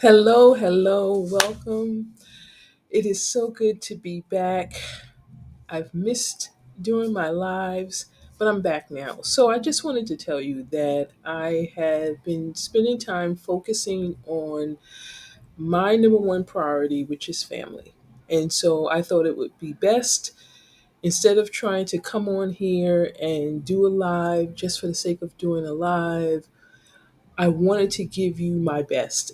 Hello, hello, welcome. It is so good to be back. I've missed doing my lives, but I'm back now. So I just wanted to tell you that I have been spending time focusing on my number one priority, which is family. And so I thought it would be best instead of trying to come on here and do a live just for the sake of doing a live. I wanted to give you my best.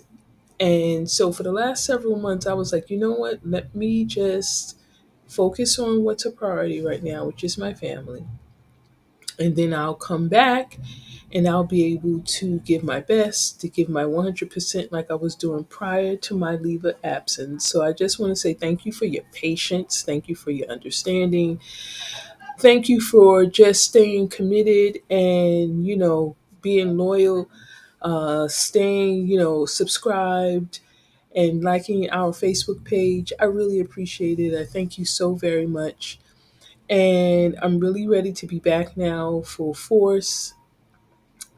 And so for the last several months, I was like, you know what? Let me just focus on what's a priority right now, which is my family. And then I'll come back and I'll be able to give my best, to give my 100% like I was doing prior to my leave of absence. So I just want to say thank you for your patience. Thank you for your understanding. Thank you for just staying committed and, being loyal, staying, subscribed and liking our Facebook page. I really appreciate it. I thank you so very much. And I'm really ready to be back now full force.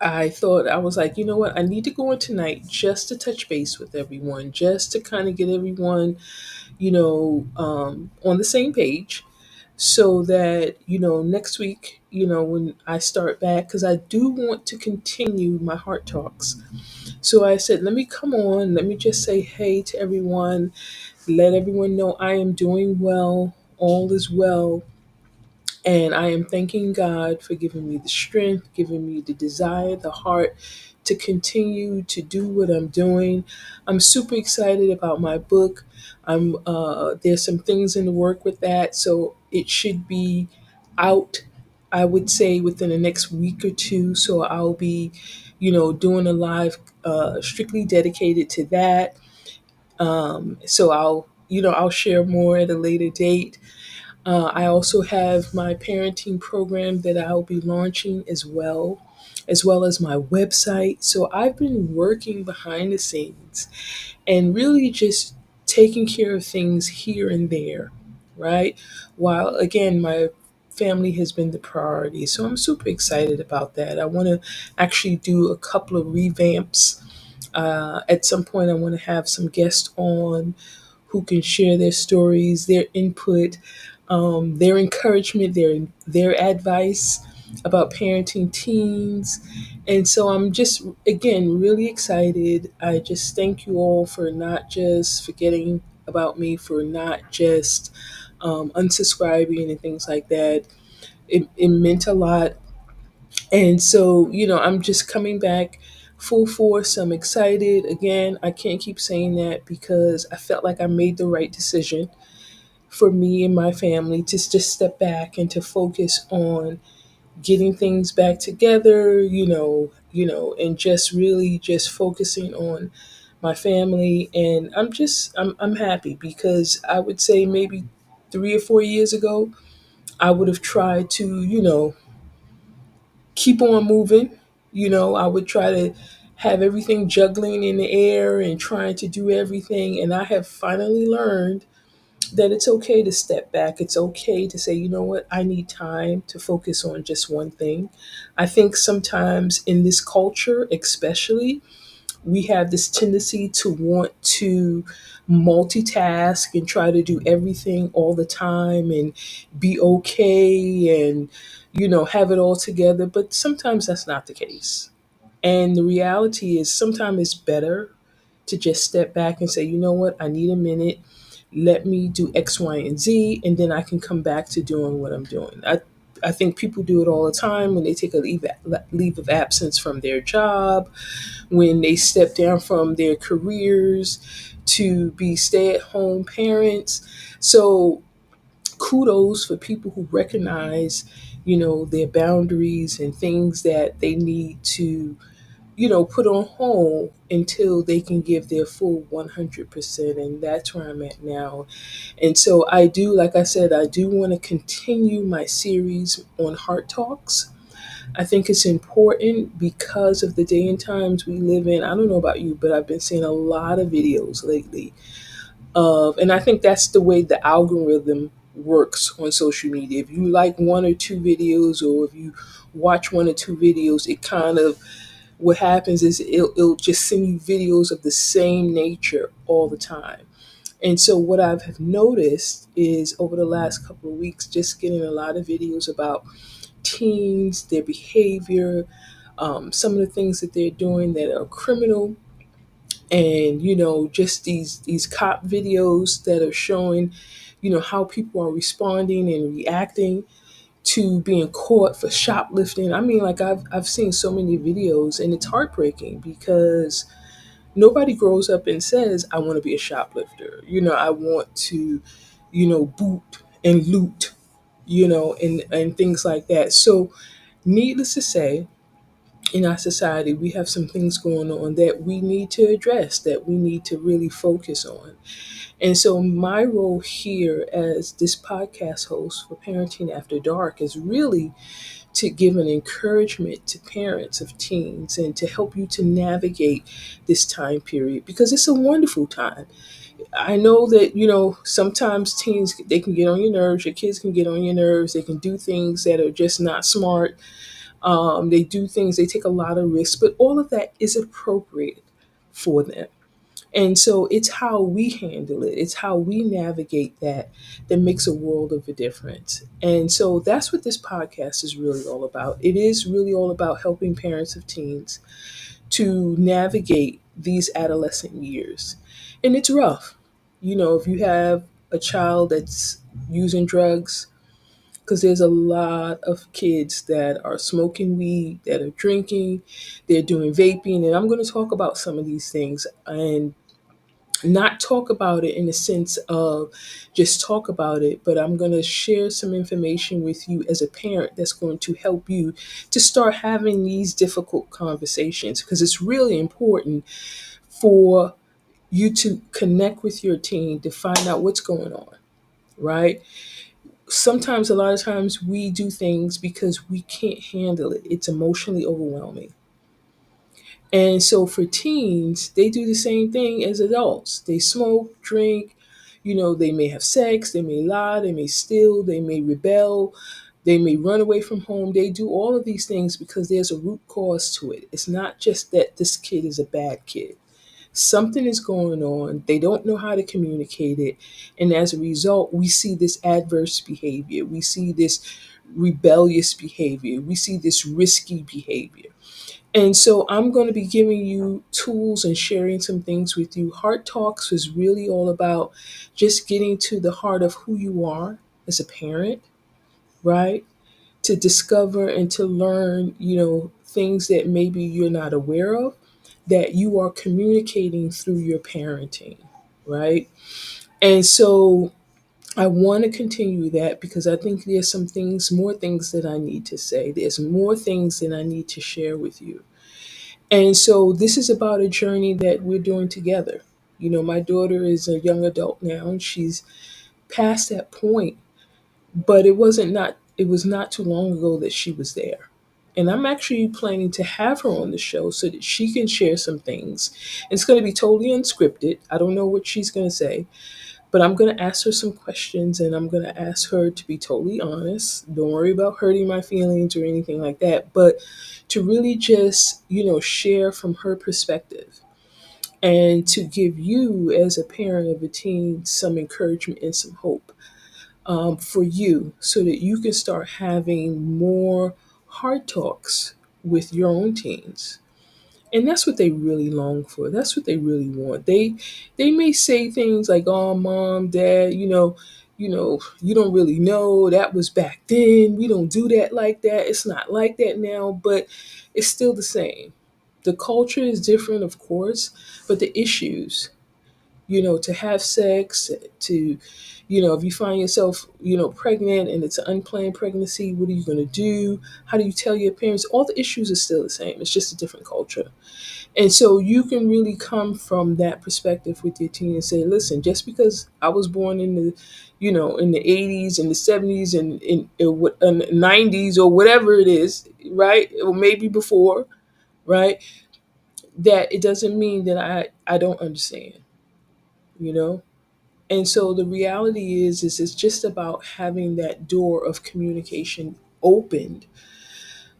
I thought, I was like, you know what? I need to go in tonight just to touch base with everyone, just to kind of get everyone, on the same page so that, next week, when I start back, because I do want to continue my heart talks. So I said, let me come on, let me just say hey to everyone, let everyone know I am doing well, all is well, and I am thanking God for giving me the strength, giving me the desire, the heart to continue to do what I'm doing. I'm super excited about my book. There's some things in the work with that, so it should be out, I would say, within the next week or two. So I'll be, doing a live strictly dedicated to that. So I'll share more at a later date. I also have my parenting program that I'll be launching as well as my website. So I've been working behind the scenes and really just taking care of things here and there, right? While again, my family has been the priority. So I'm super excited about that. I want to actually do a couple of revamps. At some point, I want to have some guests on who can share their stories, their input, their encouragement, their advice about parenting teens. And so I'm just again really excited. I just thank you all for not just forgetting about me, for not just unsubscribing and things like that. It meant a lot. And so, I'm just coming back full force. I'm excited. Again, I can't keep saying that because I felt like I made the right decision for me and my family to just step back and to focus on getting things back together, and just really just focusing on my family. And I'm happy because I would say maybe 3 or 4 years ago, I would have tried to, keep on moving. I would try to have everything juggling in the air and trying to do everything. And I have finally learned that it's okay to step back. It's okay to say, you know what, I need time to focus on just one thing. I think sometimes in this culture, especially, we have this tendency to want to multitask and try to do everything all the time and be okay and, have it all together. But sometimes that's not the case. And the reality is sometimes it's better to just step back and say, you know what, I need a minute. Let me do X, Y, and Z, and then I can come back to doing what I'm doing. I think people do it all the time when they take a leave of absence from their job, when they step down from their careers to be stay at home parents. So kudos for people who recognize, their boundaries and things that they need to, put on hold until they can give their full 100%. And that's where I'm at now. And so I do, like I said, I do want to continue my series on Heart Talks. I think it's important because of the day and times we live in. I don't know about you, but I've been seeing a lot of videos lately and I think that's the way the algorithm works on social media. If you like one or two videos, or if you watch one or two videos, it kind of what happens is it'll just send you videos of the same nature all the time. And so what I've have noticed is over the last couple of weeks, just getting a lot of videos about teens, their behavior, some of the things that they're doing that are criminal, and just these cop videos that are showing how people are responding and reacting to being caught for shoplifting. I mean, like I've seen so many videos, and it's heartbreaking because nobody grows up and says, I want to be a shoplifter. I want to, boot and loot, and things like that. So, needless to say, in our society, we have some things going on that we need to address, that we need to really focus on. And so, my role here as this podcast host for Parenting After Dark is really to give an encouragement to parents of teens and to help you to navigate this time period because it's a wonderful time. I know that, sometimes teens, they can get on your nerves, your kids can get on your nerves, they can do things that are just not smart. They do things, they take a lot of risks, but all of that is appropriate for them. And so it's how we handle it, it's how we navigate that makes a world of a difference. And so that's what this podcast is really all about. It is really all about helping parents of teens to navigate these adolescent years. And it's rough. If you have a child that's using drugs, because there's a lot of kids that are smoking weed, that are drinking, they're doing vaping, and I'm going to talk about some of these things and not talk about it in the sense of just talk about it, but I'm going to share some information with you as a parent that's going to help you to start having these difficult conversations because it's really important for you to connect with your teen to find out what's going on, right? Sometimes, a lot of times, we do things because we can't handle it. It's emotionally overwhelming. And so for teens, they do the same thing as adults. They smoke, drink, they may have sex, they may lie, they may steal, they may rebel, they may run away from home. They do all of these things because there's a root cause to it. It's not just that this kid is a bad kid. Something is going on. They don't know how to communicate it. And as a result, we see this adverse behavior. We see this rebellious behavior. We see this risky behavior. And so I'm going to be giving you tools and sharing some things with you. Heart Talks is really all about just getting to the heart of who you are as a parent, right? To discover and to learn, things that maybe you're not aware of that you are communicating through your parenting, right? And so I want to continue that because I think there's some things, more things that I need to say. There's more things that I need to share with you. And so this is about a journey that we're doing together. My daughter is a young adult now and she's past that point, but it was not too long ago that she was there. And I'm actually planning to have her on the show so that she can share some things. It's going to be totally unscripted. I don't know what she's going to say, but I'm going to ask her some questions and I'm going to ask her to be totally honest. Don't worry about hurting my feelings or anything like that, but to really just, share from her perspective and to give you, as a parent of a teen, some encouragement and some hope for you so that you can start having more hard talks with your own teens. And that's what they really long for. That's what they really want. They may say things like, "Oh, mom, dad, you don't really know. That was back then. We don't do that like that. It's not like that now, but it's still the same. The culture is different, of course, but the issues, to have sex, to, if you find yourself, pregnant and it's an unplanned pregnancy, what are you going to do? How do you tell your parents? All the issues are still the same. It's just a different culture. And so you can really come from that perspective with your teen and say, listen, just because I was born in the, in the 80s and the 70s and in the 90s or whatever it is, right? Or maybe before, right? That it doesn't mean that I don't understand, you know? And so the reality is it's just about having that door of communication opened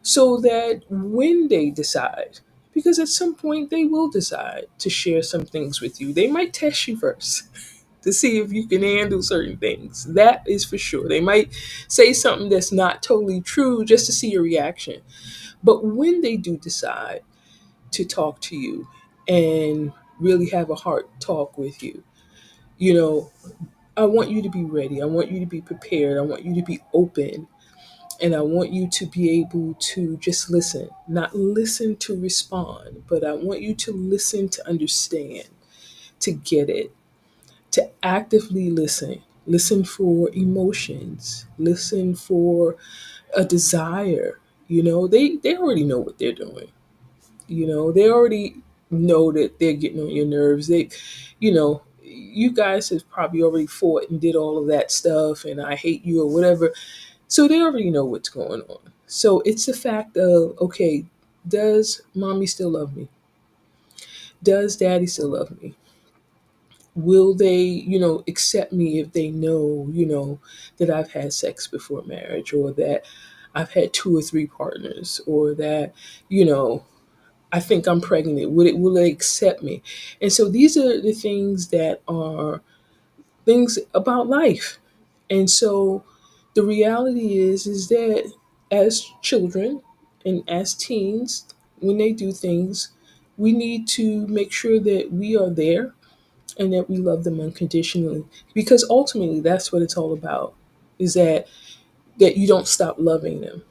so that when they decide, because at some point they will decide to share some things with you. They might test you first to see if you can handle certain things. That is for sure. They might say something that's not totally true just to see your reaction. But when they do decide to talk to you and really have a heart talk with you, you know, I want you to be ready. I want you to be prepared. I want you to be open. And I want you to be able to just listen, not listen to respond, but I want you to listen to understand, to get it, to actively listen. Listen for emotions, listen for a desire. They already know what they're doing. They already know that they're getting on your nerves. You guys have probably already fought and did all of that stuff, and I hate you or whatever. So they already know what's going on. So it's the fact of, okay, does mommy still love me? Does daddy still love me? Will they, accept me if they know, that I've had sex before marriage, or that I've had two or three partners, or that, you know, I think I'm pregnant. Will they accept me? And so these are the things that are things about life. And so the reality is that as children and as teens, when they do things, we need to make sure that we are there and that we love them unconditionally, because ultimately that's what it's all about, is that you don't stop loving them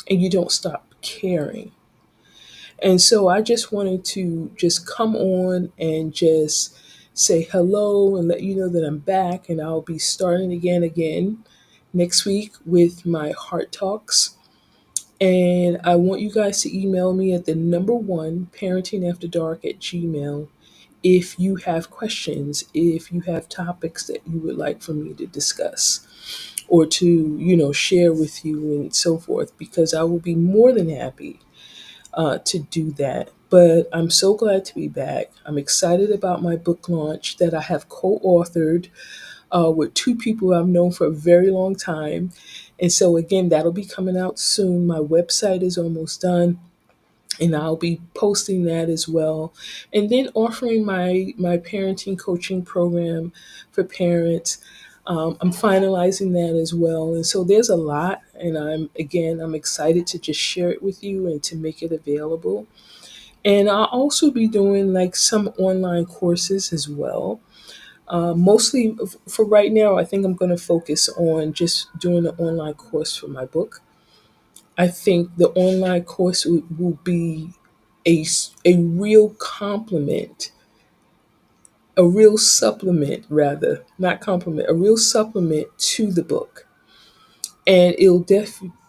and you don't stop caring. And so I just wanted to just come on and just say hello and let you know that I'm back, and I'll be starting again next week with my heart talks. And I want you guys to email me at the number one parentingafterdark@gmail if you have questions, if you have topics that you would like for me to discuss or to, share with you and so forth, because I will be more than happy to do that. But I'm so glad to be back. I'm excited about my book launch that I have co authored with two people I've known for a very long time. And so, again, that'll be coming out soon. My website is almost done, and I'll be posting that as well. And then offering my parenting coaching program for parents. I'm finalizing that as well. And so there's a lot, and I'm excited to just share it with you and to make it available. And I'll also be doing like some online courses as well. Mostly for right now, I think I'm going to focus on just doing an online course for my book. I think the online course will be a real complement, a real supplement, rather, not complement, a real supplement to the book. And it'll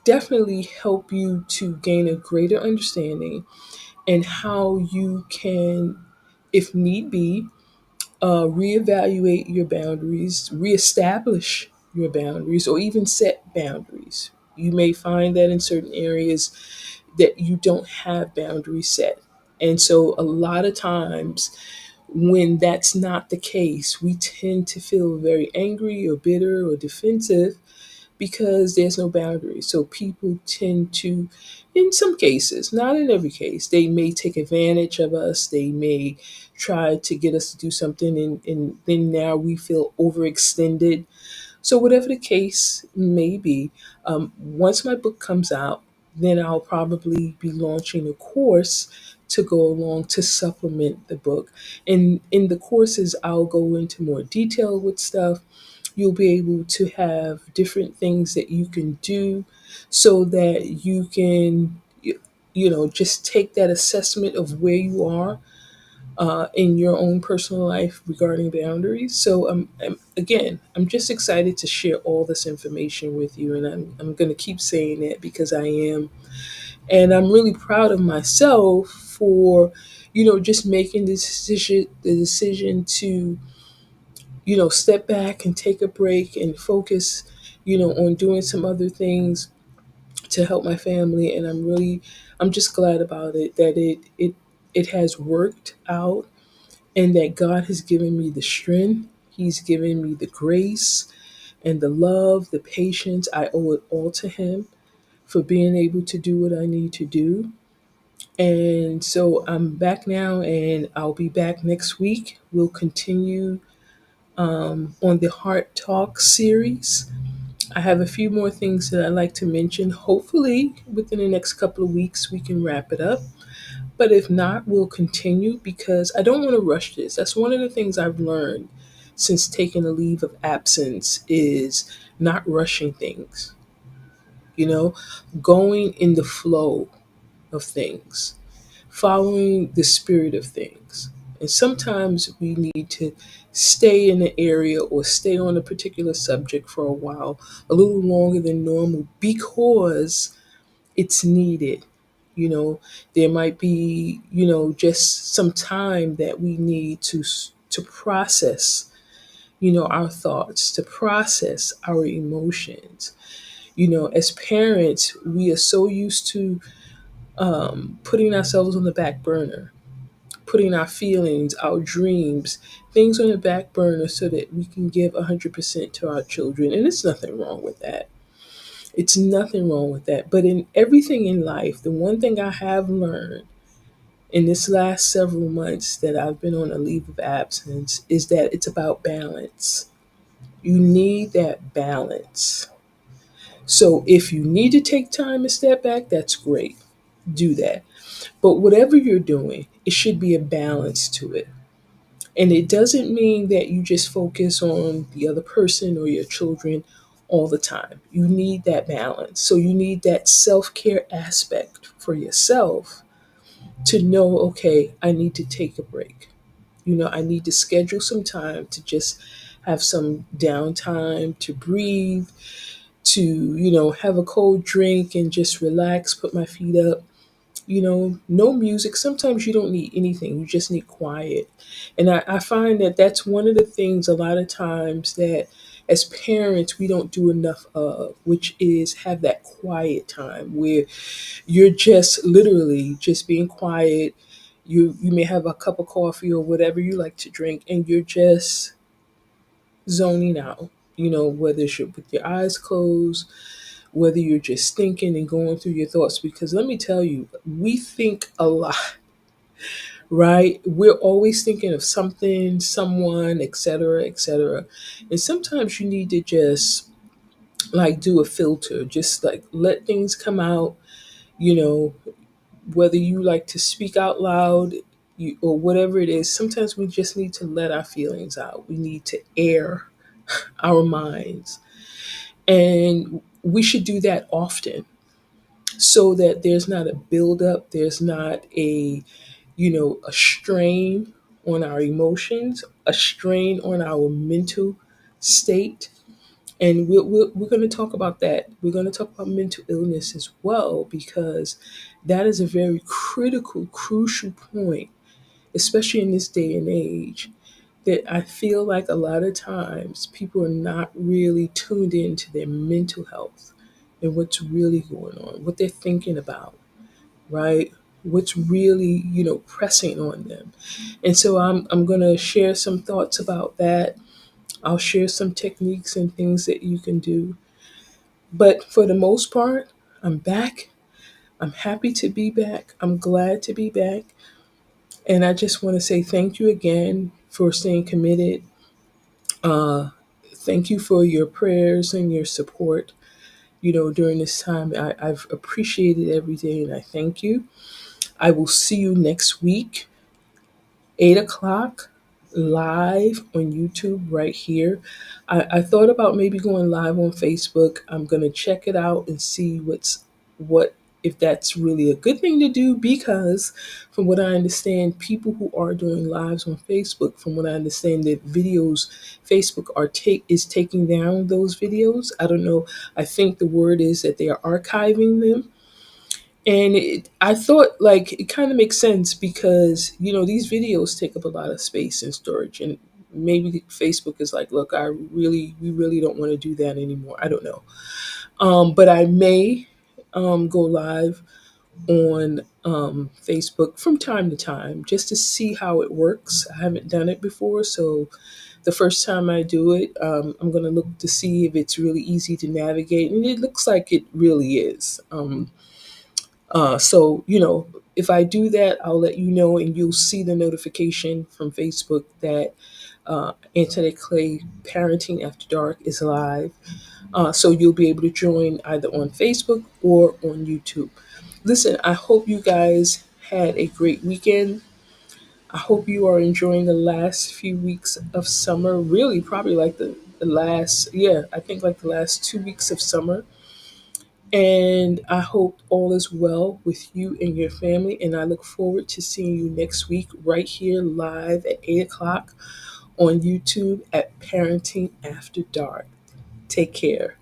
definitely help you to gain a greater understanding and how you can, if need be, reevaluate your boundaries, reestablish your boundaries, or even set boundaries. You may find that in certain areas that you don't have boundaries set. And so, a lot of times, when that's not the case, we tend to feel very angry or bitter or defensive because there's no boundaries. So people tend to, in some cases, not in every case, they may take advantage of us. They may try to get us to do something, and then now we feel overextended. So, whatever the case may be, once my book comes out, then I'll probably be launching a course to go along to supplement the book. And in the courses, I'll go into more detail with stuff. You'll be able to have different things that you can do so that you can, just take that assessment of where you are in your own personal life regarding boundaries. So, again, I'm just excited to share all this information with you, and I'm going to keep saying it because I am. And I'm really proud of myself for, just making the decision to, step back and take a break and focus, on doing some other things to help my family. And I'm just glad about it, that it has worked out, and that God has given me the strength. He's given me the grace and the love, the patience. I owe it all to Him for being able to do what I need to do. And so I'm back now, and I'll be back next week. We'll continue on the Heart Talk series. I have a few more things that I'd like to mention. Hopefully, within the next couple of weeks, we can wrap it up. But if not, we'll continue because I don't want to rush this. That's one of the things I've learned since taking a leave of absence is not rushing things, you know, going in the flow of things, following the spirit of things. And sometimes we need to stay in an area or stay on a particular subject for a while, a little longer than normal because it's needed. You know, there might be, just some time that we need to process, our thoughts, to process our emotions. As parents, we are so used to putting ourselves on the back burner, putting our feelings, our dreams, things on the back burner so that we can give 100% to our children. And it's nothing wrong with that. It's nothing wrong with that. But in everything in life, the one thing I have learned in this last several months that I've been on a leave of absence is that it's about balance. You need that balance. So if you need to take time and step back, that's great. Do that. But whatever you're doing, it should be a balance to it. And it doesn't mean that you just focus on the other person or your children all the time. You need that balance. So you need that self care aspect for yourself to know, okay, I need to take a break. I need to schedule some time to just have some downtime, to breathe, to, have a cold drink and just relax, put my feet up. No music. Sometimes you don't need anything, you just need quiet. And I find that that's one of the things a lot of times that as parents we don't do enough of, which is have that quiet time where you're just literally just being quiet. You may have a cup of coffee or whatever you like to drink, and you're just zoning out. Whether it's with your eyes closed, whether you're just thinking and going through your thoughts. Because let me tell you, we think a lot, right? We're always thinking of something, someone, etc., etc. And sometimes you need to just like do a filter, just like let things come out, you know, whether you like to speak out loud, or whatever it is. Sometimes we just need to let our feelings out. We need to air our minds. And we should do that often so that there's not a buildup, there's not a strain on our emotions, a strain on our mental state. And we're going to talk about that. We're going to talk about mental illness as well, because that is a very critical, crucial point, especially in this day and age, that I feel like a lot of times people are not really tuned into their mental health and what's really going on, what they're thinking about, right? What's really, pressing on them. And so I'm going to share some thoughts about that. I'll share some techniques and things that you can do. But for the most part, I'm back. I'm happy to be back. I'm glad to be back. And I just want to say thank you again for staying committed. Uh, Thank you for your prayers and your support, during this time. I've appreciated every day, and I thank you. I will see you next week, 8 o'clock, live on YouTube right here. I thought about maybe going live on Facebook. I'm gonna check it out and see what if that's really a good thing to do, because from what I understand, people who are doing lives on Facebook, from what I understand, that videos, Facebook is taking down those videos. I don't know. I think the word is that they are archiving them. And I thought like it kind of makes sense because these videos take up a lot of space and storage, and maybe Facebook is like, look, we really don't want to do that anymore. I don't know, but I may go live on Facebook from time to time just to see how it works. I haven't done it before, so the first time I do it, I'm going to look to see if it's really easy to navigate, and it looks like it really is. So If I do that, I'll let you know, and you'll see the notification from Facebook that Antoinette Clay Parenting After Dark is live. So you'll be able to join either on Facebook or on YouTube. Listen, I hope you guys had a great weekend. I hope you are enjoying the last few weeks of summer. Really, probably like the last, yeah, I think like the last 2 weeks of summer. And I hope all is well with you and your family. And I look forward to seeing you next week right here live at 8 o'clock on YouTube at Parenting After Dark. Take care.